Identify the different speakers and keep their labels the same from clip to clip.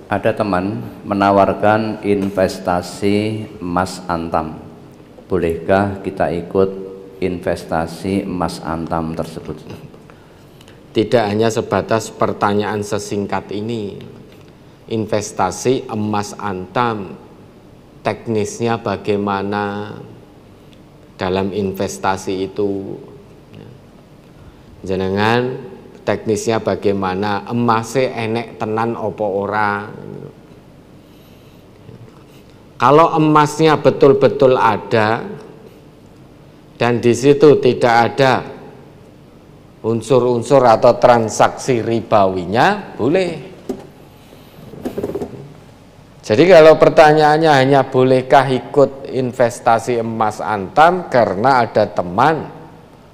Speaker 1: Ada teman menawarkan investasi emas antam. Bolehkah kita ikut investasi emas antam tersebut?
Speaker 2: Tidak hanya sebatas pertanyaan sesingkat ini. Investasi emas antam, teknisnya bagaimana dalam investasi itu? Jenengan teknisnya bagaimana, emasnya enek tenan opo ora. Kalau emasnya betul-betul ada dan di situ tidak ada unsur-unsur atau transaksi ribawinya, boleh. Jadi kalau pertanyaannya hanya bolehkah ikut investasi emas antam karena ada teman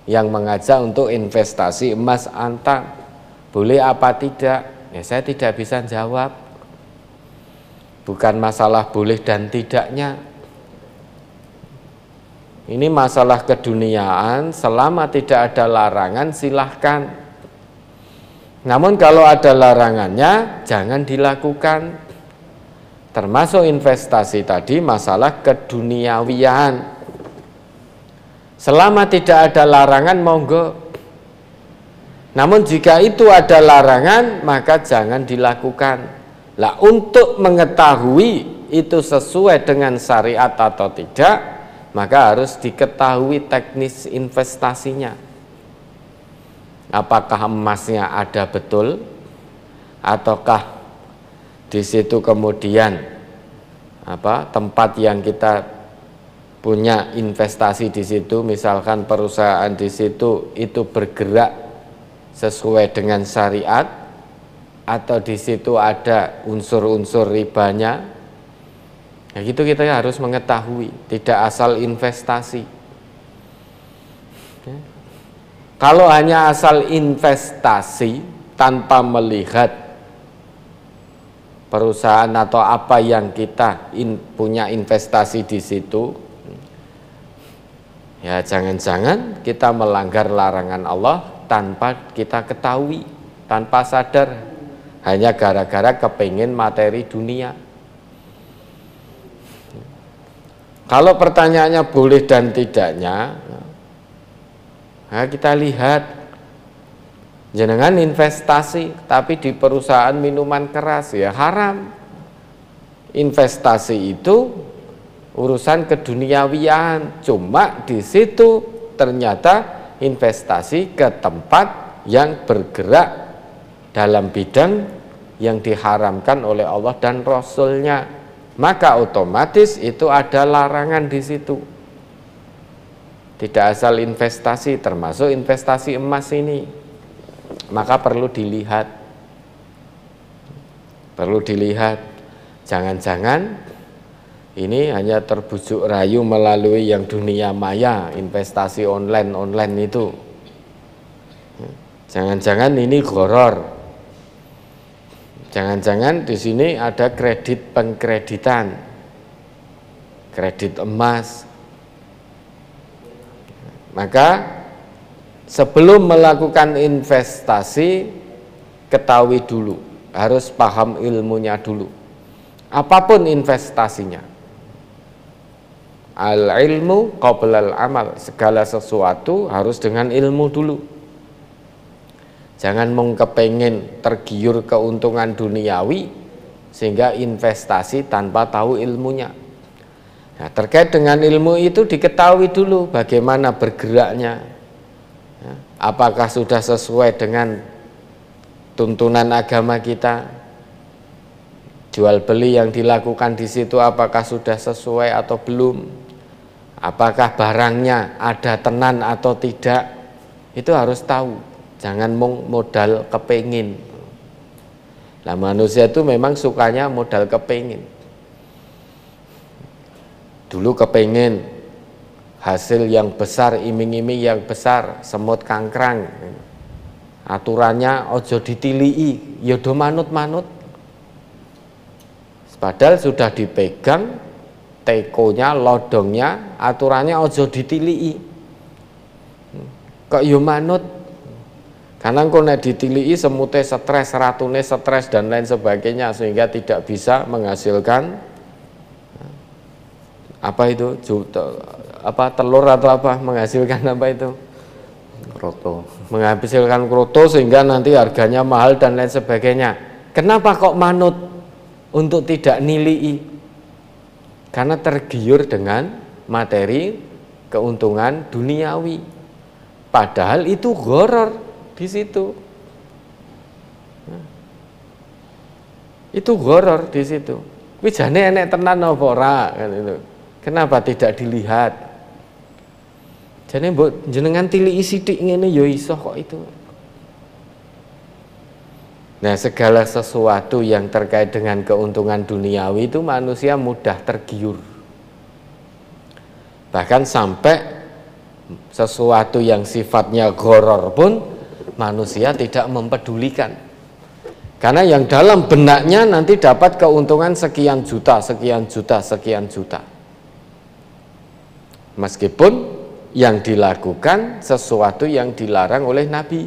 Speaker 2: yang mengajak untuk investasi emas antam, boleh apa tidak? Ya saya tidak bisa jawab. Bukan masalah boleh dan tidaknya. Ini masalah keduniaan, selama tidak ada larangan silahkan. Namun kalau ada larangannya jangan dilakukan. Termasuk investasi tadi masalah keduniawian. Selama tidak ada larangan monggo. Namun jika itu ada larangan maka jangan dilakukan. Lah untuk mengetahui itu sesuai dengan syariat atau tidak, maka harus diketahui teknis investasinya. Apakah emasnya ada betul ataukah di situ kemudian tempat yang kita punya investasi di situ, misalkan perusahaan di situ itu bergerak sesuai dengan syariat atau di situ ada unsur-unsur ribanya. Ya gitu kita harus mengetahui, tidak asal investasi. Kalau hanya asal investasi tanpa melihat perusahaan atau apa yang kita punya investasi di situ, ya jangan-jangan kita melanggar larangan Allah tanpa kita ketahui, tanpa sadar, hanya gara-gara kepingin materi dunia. Kalau pertanyaannya boleh dan tidaknya, nah kita lihat. Jenengan investasi tapi di perusahaan minuman keras, ya haram. Investasi itu urusan keduniawian, cuma di situ ternyata investasi ke tempat yang bergerak dalam bidang yang diharamkan oleh Allah dan Rasul-Nya, maka otomatis itu ada larangan di situ. Tidak asal investasi, termasuk investasi emas ini. Maka perlu dilihat, jangan-jangan ini hanya terbujuk rayu melalui yang dunia maya, investasi online itu. Jangan-jangan ini gharar. Jangan-jangan di sini ada kredit pengkreditan, kredit emas. Maka sebelum melakukan investasi, ketahui dulu, harus paham ilmunya dulu. Apapun investasinya. Al-ilmu qoblal amal, segala sesuatu harus dengan ilmu dulu. Jangan mengkepengen tergiur keuntungan duniawi sehingga investasi tanpa tahu ilmunya. Nah, terkait dengan ilmu itu diketahui dulu bagaimana bergeraknya. Apakah sudah sesuai dengan tuntunan agama kita? Jual beli yang dilakukan di situ apakah sudah sesuai atau belum? Apakah barangnya ada tenan atau tidak? Itu harus tahu. Jangan modal kepengin. Nah, manusia itu memang sukanya modal kepengin. Dulu kepengin hasil yang besar, iming-iming yang besar, semut kangkrang. Aturannya ojo ditilii, yodo manut-manut. Padahal sudah dipegang tekonya, lodongnya, aturannya ojo ditilii. Kok yo manut? Karena engko nek ditiliki semute stres, ratune stres dan lain sebagainya sehingga tidak bisa menghasilkan apa itu telur atau apa, menghasilkan apa itu?
Speaker 1: Kroto.
Speaker 2: Menghasilkan kroto sehingga nanti harganya mahal dan lain sebagainya. Kenapa kok manut untuk tidak nilii? Karena tergiur dengan materi keuntungan duniawi. Padahal itu gharar di situ. Itu gharar di situ. Kuwi jane enek tenan apa ora kan itu. Kenapa tidak dilihat? Jane mbok jenengan tiliki sithik ngene ya iso kok itu. Nah, segala sesuatu yang terkait dengan keuntungan duniawi itu manusia mudah tergiur. Bahkan sampai sesuatu yang sifatnya gharar pun manusia tidak mempedulikan. Karena yang dalam benaknya nanti dapat keuntungan sekian juta, sekian juta, sekian juta. Meskipun yang dilakukan sesuatu yang dilarang oleh Nabi.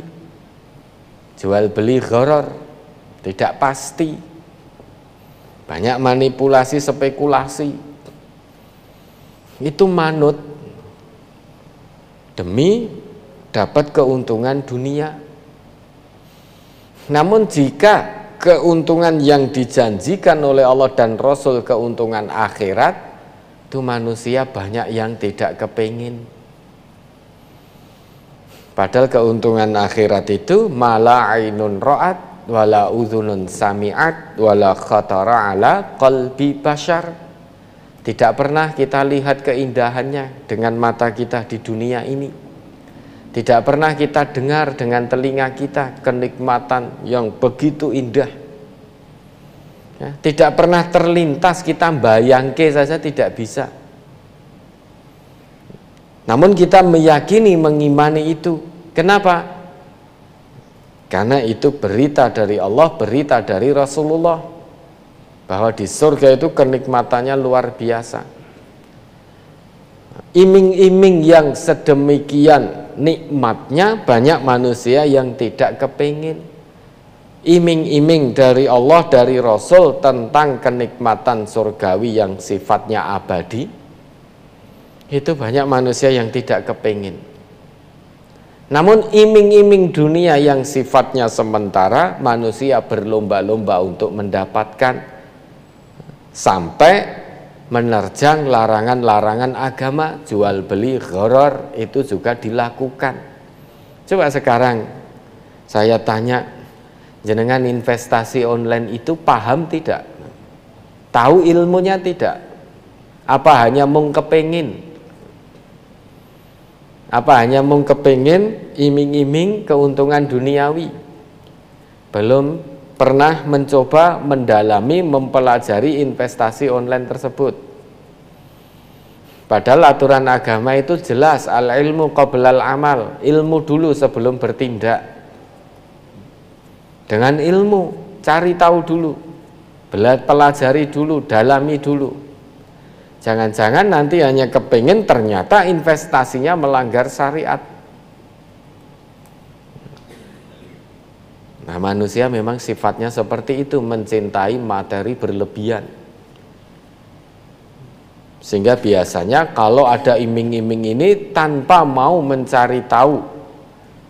Speaker 2: Jual beli gharar, tidak pasti. Banyak manipulasi, spekulasi. Itu manut demi dapat keuntungan dunia. Namun jika keuntungan yang dijanjikan oleh Allah dan Rasul, keuntungan akhirat, itu manusia banyak yang tidak kepingin. Padahal keuntungan akhirat itu mala ainun ra'at wala udhunun sami'at wala khatara ala qalbi bashar. Tidak pernah kita lihat keindahannya dengan mata kita di dunia ini. Tidak pernah kita dengar dengan telinga kita kenikmatan yang begitu indah. Ya, tidak pernah terlintas kita bayangke saja tidak bisa. Namun kita meyakini, mengimani itu. Kenapa? Karena itu berita dari Allah, berita dari Rasulullah, bahwa di surga itu kenikmatannya luar biasa. Iming-iming yang sedemikian nikmatnya banyak manusia yang tidak kepingin. Iming-iming dari Allah, dari Rasul tentang kenikmatan surgawi yang sifatnya abadi, itu banyak manusia yang tidak kepingin. Namun iming-iming dunia yang sifatnya sementara, manusia berlomba-lomba untuk mendapatkan, sampai menerjang larangan-larangan agama. Jual beli gharar itu juga dilakukan. Coba sekarang saya tanya, jenengan investasi online itu paham tidak? Tahu ilmunya tidak? Apa hanya mung kepengin? Apa hanya mung kepengin iming-iming keuntungan duniawi? Belum pernah mencoba mendalami, mempelajari investasi online tersebut. Padahal aturan agama itu jelas, al ilmu qoblal amal, ilmu dulu sebelum bertindak. Dengan ilmu, cari tahu dulu, pelajari dulu, dalami dulu. Jangan-jangan nanti hanya kepingin, ternyata investasinya melanggar syariat. Nah, manusia memang sifatnya seperti itu, mencintai materi berlebihan. Sehingga biasanya kalau ada iming-iming ini tanpa mau mencari tahu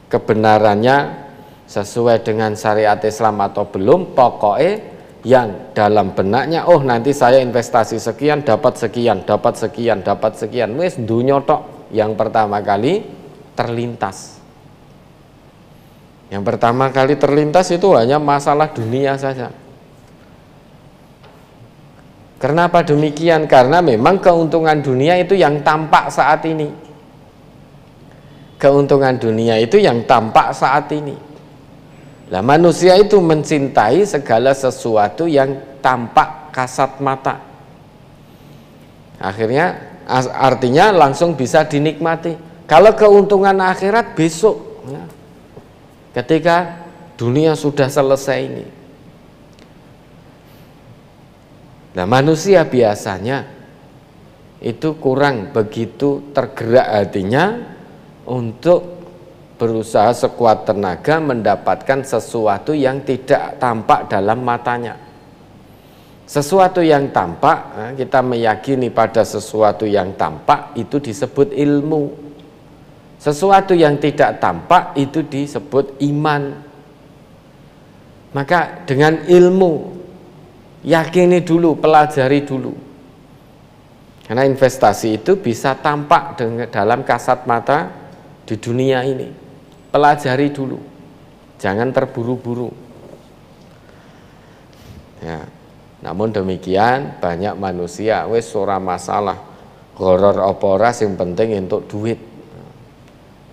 Speaker 2: kebenarannya sesuai dengan syariat Islam atau belum, pokoknya yang dalam benaknya, oh nanti saya investasi sekian, dapat sekian, dapat sekian, dapat sekian, wis dunya tok yang pertama kali terlintas. Yang pertama kali terlintas itu hanya masalah dunia saja. Kenapa demikian? Karena memang keuntungan dunia itu yang tampak saat ini. Keuntungan dunia itu yang tampak saat ini. Nah, manusia itu mencintai segala sesuatu yang tampak kasat mata. Akhirnya artinya langsung bisa dinikmati. Kalau keuntungan akhirat besok, ya, ketika dunia sudah selesai ini. Nah, manusia biasanya itu kurang begitu tergerak hatinya untuk berusaha sekuat tenaga mendapatkan sesuatu yang tidak tampak dalam matanya. Sesuatu yang tampak, kita meyakini pada sesuatu yang tampak itu disebut ilmu. Sesuatu yang tidak tampak itu disebut iman. Maka dengan ilmu, yakini dulu, pelajari dulu. Karena investasi itu bisa tampak dalam kasat mata di dunia ini. Pelajari dulu, jangan terburu-buru. Ya. Namun demikian banyak manusia wis ora masalah horor apa ora, sing penting entuk duit.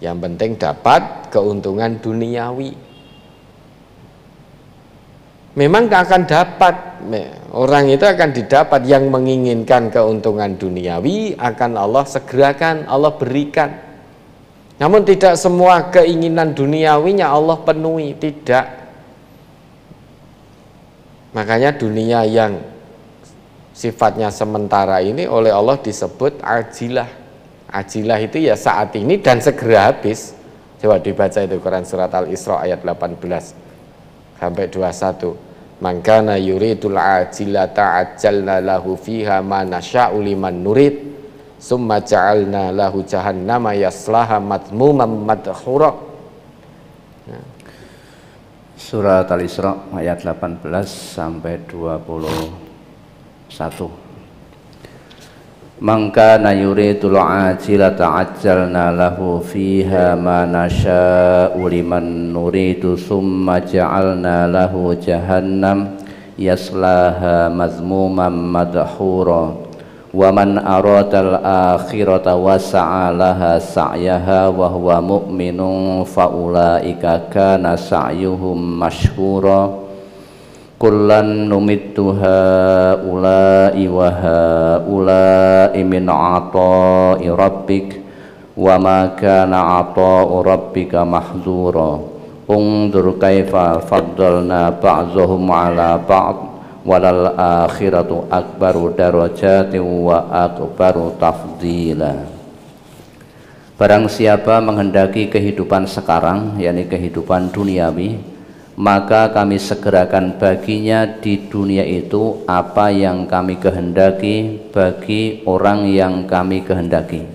Speaker 2: Yang penting dapat keuntungan duniawi. Memang akan dapat, orang itu akan didapat, yang menginginkan keuntungan duniawi akan Allah segerakan, Allah berikan. Namun tidak semua keinginan duniawinya Allah penuhi, tidak. Makanya dunia yang sifatnya sementara ini oleh Allah disebut ajilah. Ajilah itu ya saat ini dan segera habis. Coba dibaca itu Quran surat Al-Isra ayat 18 sampai 21. Man kana yuridul ajilata ajjalna lahu fiha ma nasya'u liman nurid summa ja'alna lahu jahannama yaslaha madmuman madhura.
Speaker 1: Surat Al-Isra ayat 18 sampai 21. Man kana yuridul ajilata ajjalna lahu fiha ma nasya'u liman nuridu summa ja'alna lahu jahannam yaslaha mazmuman madhura wa man aradal akhirata wa sa'alaha sa'yaha wa huwa mu'minun fa ulaika kana sa'yuhum mashkura kullan numittu haula'i wa haula'i min 'ata'i rabbik wa ma kana 'ata'u rabbika mahzura undur kaifa faddalna ba'dhum 'ala ba'd walal akhiratu akbaru darajatin wa akbaru tafdila. Barang siapa menghendaki kehidupan sekarang, yakni kehidupan duniawi, maka kami segerakan baginya di dunia itu apa yang kami kehendaki bagi orang yang kami kehendaki,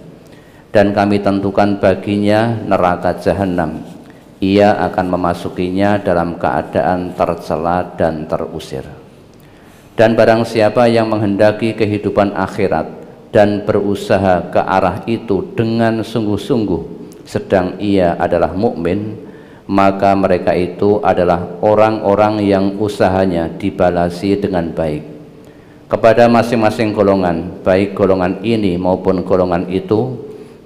Speaker 1: dan kami tentukan baginya neraka jahanam. Ia akan memasukinya dalam keadaan tercela dan terusir. Dan barang siapa yang menghendaki kehidupan akhirat dan berusaha ke arah itu dengan sungguh-sungguh, sedang ia adalah mukmin, maka mereka itu adalah orang-orang yang usahanya dibalasi dengan baik. Kepada masing-masing golongan, baik golongan ini maupun golongan itu,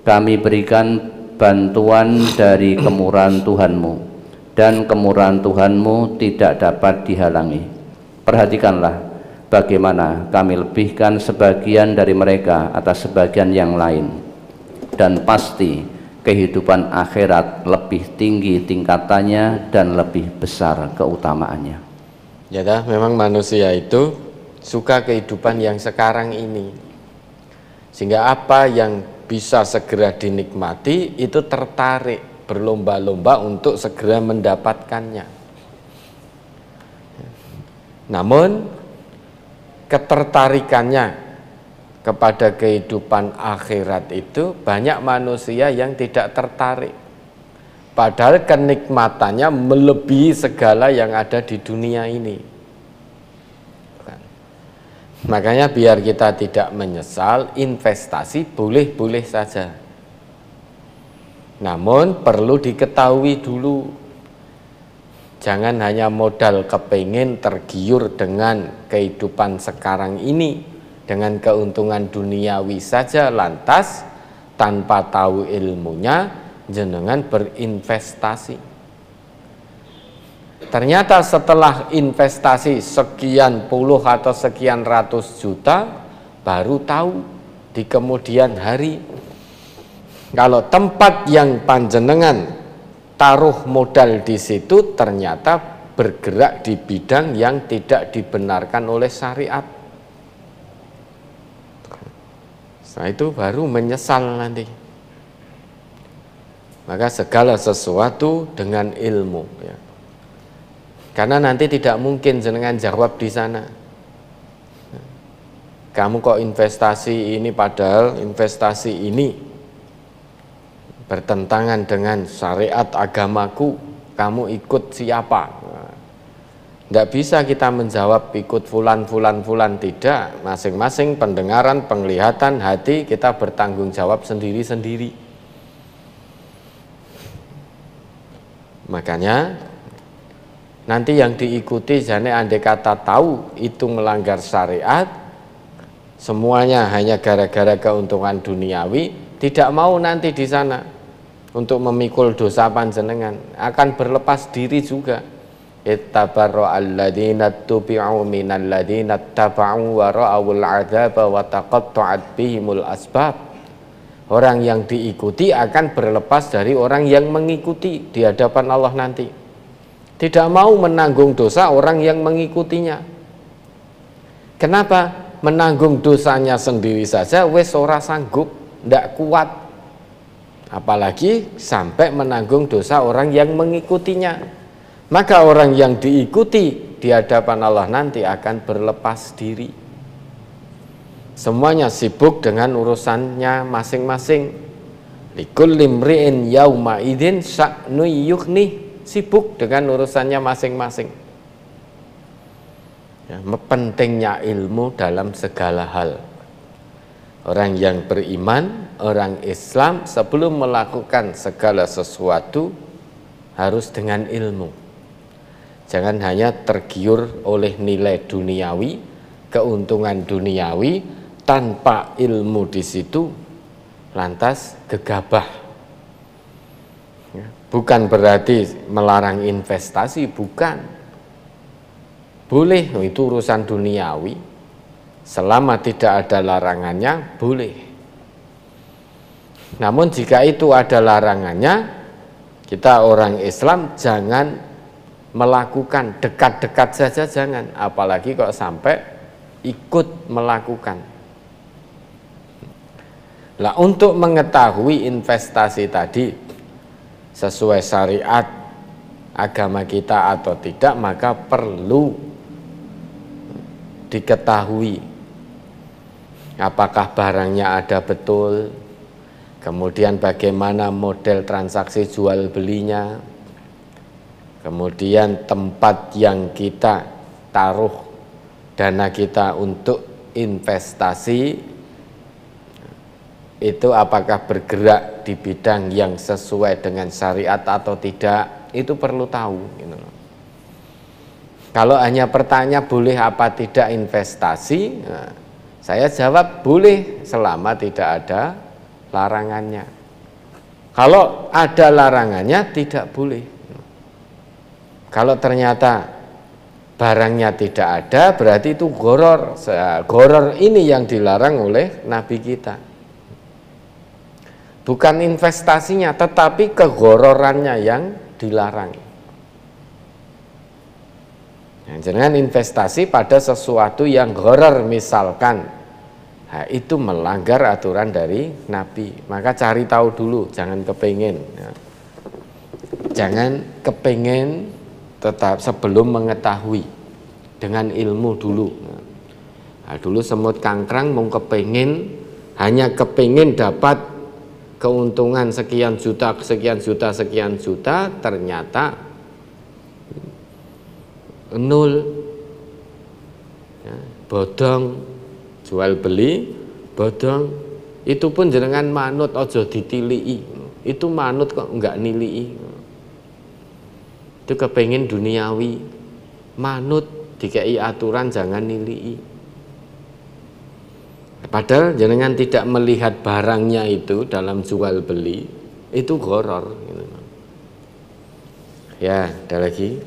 Speaker 1: kami berikan bantuan dari kemurahan Tuhanmu, dan kemurahan Tuhanmu tidak dapat dihalangi. Perhatikanlah bagaimana kami lebihkan sebagian dari mereka atas sebagian yang lain, dan pasti kehidupan akhirat lebih tinggi tingkatannya dan lebih besar keutamaannya.
Speaker 2: Ya dah, memang manusia itu suka kehidupan yang sekarang ini, sehingga apa yang bisa segera dinikmati itu tertarik, berlomba-lomba untuk segera mendapatkannya. Namun ketertarikannya kepada kehidupan akhirat itu banyak manusia yang tidak tertarik, padahal kenikmatannya melebihi segala yang ada di dunia ini. Makanya biar kita tidak menyesal, investasi boleh-boleh saja, namun perlu diketahui dulu. Jangan hanya modal kepingin tergiur dengan kehidupan sekarang ini, dengan keuntungan duniawi saja, lantas tanpa tahu ilmunya jenengan berinvestasi. Ternyata setelah investasi sekian puluh atau sekian ratus juta, baru tahu di kemudian hari kalau tempat yang panjenengan taruh modal di situ ternyata bergerak di bidang yang tidak dibenarkan oleh syariat. Nah itu baru menyesal nanti. Maka segala sesuatu dengan ilmu, ya. Karena nanti tidak mungkin jenengan jawab di sana. Kamu kok investasi ini, padahal investasi ini bertentangan dengan syariat agamaku, kamu ikut siapa? Tidak bisa kita menjawab ikut fulan, tidak. Masing-masing pendengaran, penglihatan, hati kita bertanggung jawab sendiri-sendiri. Makanya nanti yang diikuti jane andai kata tahu itu melanggar syariat, semuanya hanya gara-gara keuntungan duniawi, tidak mau nanti di sana untuk memikul dosa panjenengan, akan berlepas diri juga. Ittabarra'al ladzina tubi'u minal ladzina taba'u wa ra'awul 'adzaba wa taqatta'at bihimul asbab. Orang yang diikuti akan berlepas dari orang yang mengikuti di hadapan Allah nanti. Tidak mau menanggung dosa orang yang mengikutinya. Kenapa? Menanggung dosanya sendiri saja wis ora sanggup, ndak kuat. Apalagi sampai menanggung dosa orang yang mengikutinya. Maka orang yang diikuti di hadapan Allah nanti akan berlepas diri. Semuanya sibuk dengan urusannya masing-masing. Likulli imri'in yauma idzin sya'nu yughni, sibuk dengan urusannya masing-masing. Ya, pentingnya ilmu dalam segala hal. Orang yang beriman, orang Islam sebelum melakukan segala sesuatu harus dengan ilmu. Jangan hanya tergiur oleh nilai duniawi, keuntungan duniawi, tanpa ilmu di situ lantas gegabah. Bukan berarti melarang investasi, bukan. Boleh, itu urusan duniawi. Selama tidak ada larangannya, boleh. Namun jika itu ada larangannya, kita orang Islam jangan melakukan, dekat-dekat saja jangan. Apalagi kok sampai ikut melakukan. Lah untuk mengetahui investasi tadi sesuai syariat agama kita atau tidak, maka perlu diketahui apakah barangnya ada betul, kemudian bagaimana model transaksi jual belinya, kemudian tempat yang kita taruh dana kita untuk investasi itu apakah bergerak di bidang yang sesuai dengan syariat atau tidak, itu perlu tahu. Kalau hanya pertanyaan boleh apa tidak investasi, nah, saya jawab boleh selama tidak ada larangannya. Kalau ada larangannya tidak boleh. Kalau ternyata barangnya tidak ada, berarti itu gharar. Gharar ini yang dilarang oleh Nabi kita. Bukan investasinya, tetapi keghororannya yang dilarang. Jangan investasi pada sesuatu yang gharar misalkan, nah, itu melanggar aturan dari Nabi. Maka cari tahu dulu, jangan kepingin. Ya. Jangan kepingin tetap sebelum mengetahui, dengan ilmu dulu. Nah, dulu semut kangkrang mau kepingin, hanya kepingin dapat keuntungan sekian juta, ternyata nol. Ya, bodong, jual beli bodong, itu pun jenengan manut ojo ditilii, itu manut kok enggak nilii, itu kepengin duniawi, manut dikai aturan jangan nilii. Padahal jenengan tidak melihat barangnya itu dalam jual beli, itu gharar. Ya, ada lagi.